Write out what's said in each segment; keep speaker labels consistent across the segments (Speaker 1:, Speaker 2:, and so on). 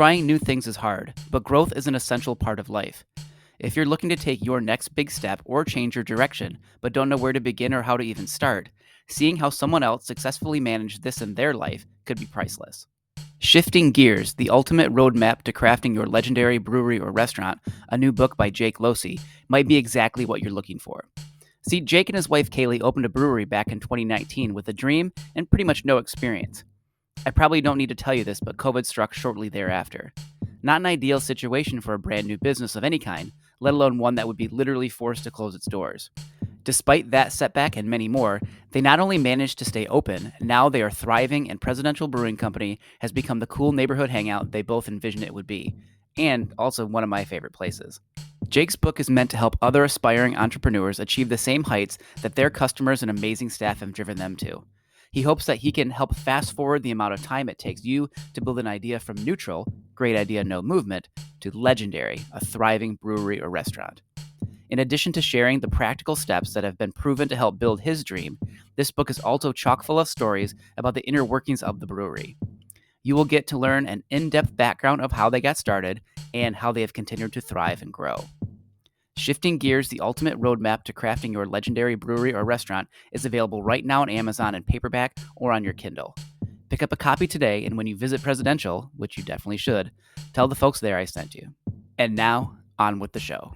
Speaker 1: Trying new things is hard, but growth is an essential part of life. If you're looking to take your next big step or change your direction, but don't know where to begin or how to even start, seeing how someone else successfully managed this in their life could be priceless. Shifting Gears, the ultimate roadmap to crafting your legendary brewery or restaurant, a new book by Jake Losey, might be exactly what you're looking for. See, Jake and his wife Kaylee opened a brewery back in 2019 with a dream and pretty much no experience. I probably don't need to tell you this, but COVID struck shortly thereafter. Not an ideal situation for a brand new business of any kind, let alone one that would be literally forced to close its doors. Despite that setback and many more, they not only managed to stay open, now they are thriving, and Presidential Brewing Company has become the cool neighborhood hangout they both envisioned it would be, and also one of my favorite places. Jake's book is meant to help other aspiring entrepreneurs achieve the same heights that their customers and amazing staff have driven them to. He hopes that he can help fast forward the amount of time it takes you to build an idea from neutral, great idea, no movement, to legendary, a thriving brewery or restaurant. In addition to sharing the practical steps that have been proven to help build his dream, this book is also chock full of stories about the inner workings of the brewery. You will get to learn an in-depth background of how they got started and how they have continued to thrive and grow. Shifting Gears, the ultimate roadmap to crafting your legendary brewery or restaurant, is available right now on Amazon in paperback or on your Kindle. Pick up a copy today, and when you visit Presidential, which you definitely should, tell the folks there I sent you. And now, on with the show.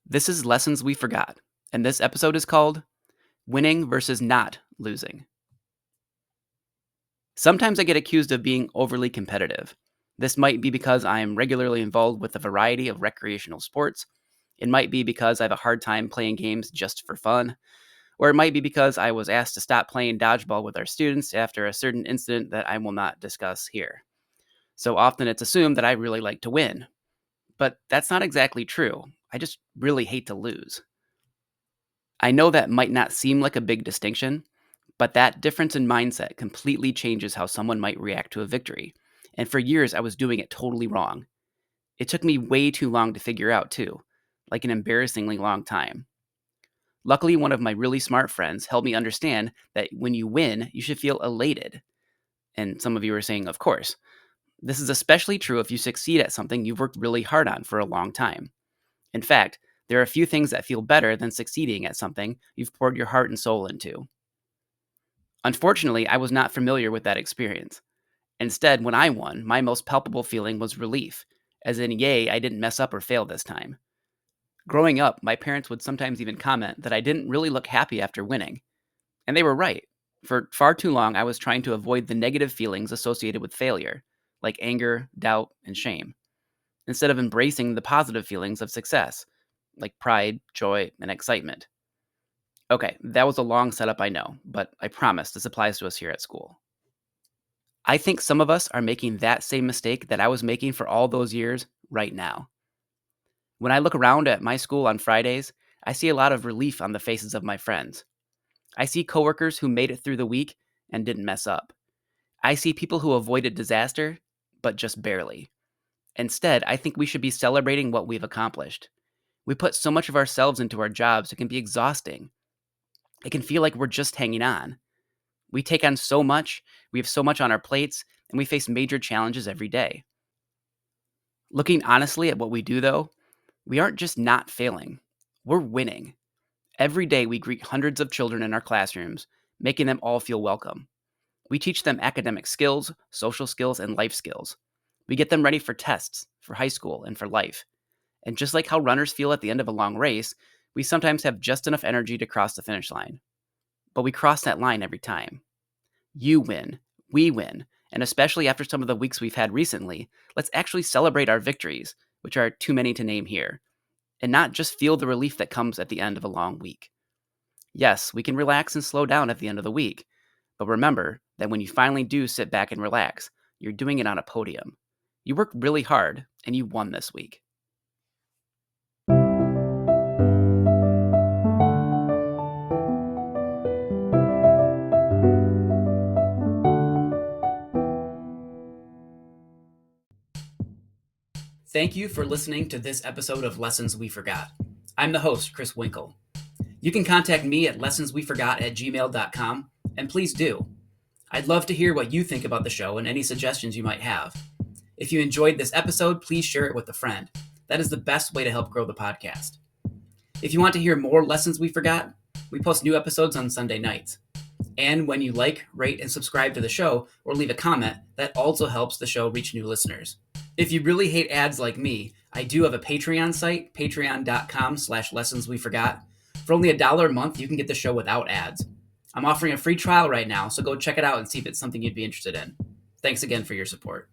Speaker 1: This is Lessons We Forgot, and this episode is called Winning versus Not Losing. Sometimes I get accused of being overly competitive. This might be because I am regularly involved with a variety of recreational sports. It might be because I have a hard time playing games just for fun. Or it might be because I was asked to stop playing dodgeball with our students after a certain incident that I will not discuss here. So often it's assumed that I really like to win. But that's not exactly true. I just really hate to lose. I know that might not seem like a big distinction, but that difference in mindset completely changes how someone might react to a victory. And for years, I was doing it totally wrong. It took me way too long to figure out, too, like an embarrassingly long time. Luckily, one of my really smart friends helped me understand that when you win, you should feel elated. And some of you are saying, of course. This is especially true if you succeed at something you've worked really hard on for a long time. In fact, there are a few things that feel better than succeeding at something you've poured your heart and soul into. Unfortunately, I was not familiar with that experience. Instead, when I won, my most palpable feeling was relief, as in, yay, I didn't mess up or fail this time. Growing up, my parents would sometimes even comment that I didn't really look happy after winning. And they were right. For far too long, I was trying to avoid the negative feelings associated with failure, like anger, doubt, and shame, instead of embracing the positive feelings of success, like pride, joy, and excitement. Okay, that was a long setup, I know, but I promise this applies to us here at school. I think some of us are making that same mistake that I was making for all those years right now. When I look around at my school on Fridays, I see a lot of relief on the faces of my friends. I see coworkers who made it through the week and didn't mess up. I see people who avoided disaster, but just barely. Instead, I think we should be celebrating what we've accomplished. We put so much of ourselves into our jobs, it can be exhausting. It can feel like we're just hanging on. We take on so much, we have so much on our plates, and we face major challenges every day. Looking honestly at what we do, though, we aren't just not failing, we're winning. Every day we greet hundreds of children in our classrooms, making them all feel welcome. We teach them academic skills, social skills, and life skills. We get them ready for tests, for high school, and for life. And just like how runners feel at the end of a long race, we sometimes have just enough energy to cross the finish line. But we cross that line every time. You win, we win, and especially after some of the weeks we've had recently, let's actually celebrate our victories, which are too many to name here, and not just feel the relief that comes at the end of a long week. Yes, we can relax and slow down at the end of the week, but remember that when you finally do sit back and relax, you're doing it on a podium. You worked really hard, and you won this week. Thank you for listening to this episode of Lessons We Forgot. I'm the host, Chris Winkle. You can contact me at lessonsweforgot@gmail.com, and please do. I'd love to hear what you think about the show and any suggestions you might have. If you enjoyed this episode, please share it with a friend. That is the best way to help grow the podcast. If you want to hear more Lessons We Forgot, we post new episodes on Sunday nights. And when you like, rate, and subscribe to the show or leave a comment, that also helps the show reach new listeners. If you really hate ads like me, I do have a Patreon site, patreon.com/lessonsweforgot. For only $1 a month, you can get the show without ads. I'm offering a free trial right now, so go check it out and see if it's something you'd be interested in. Thanks again for your support.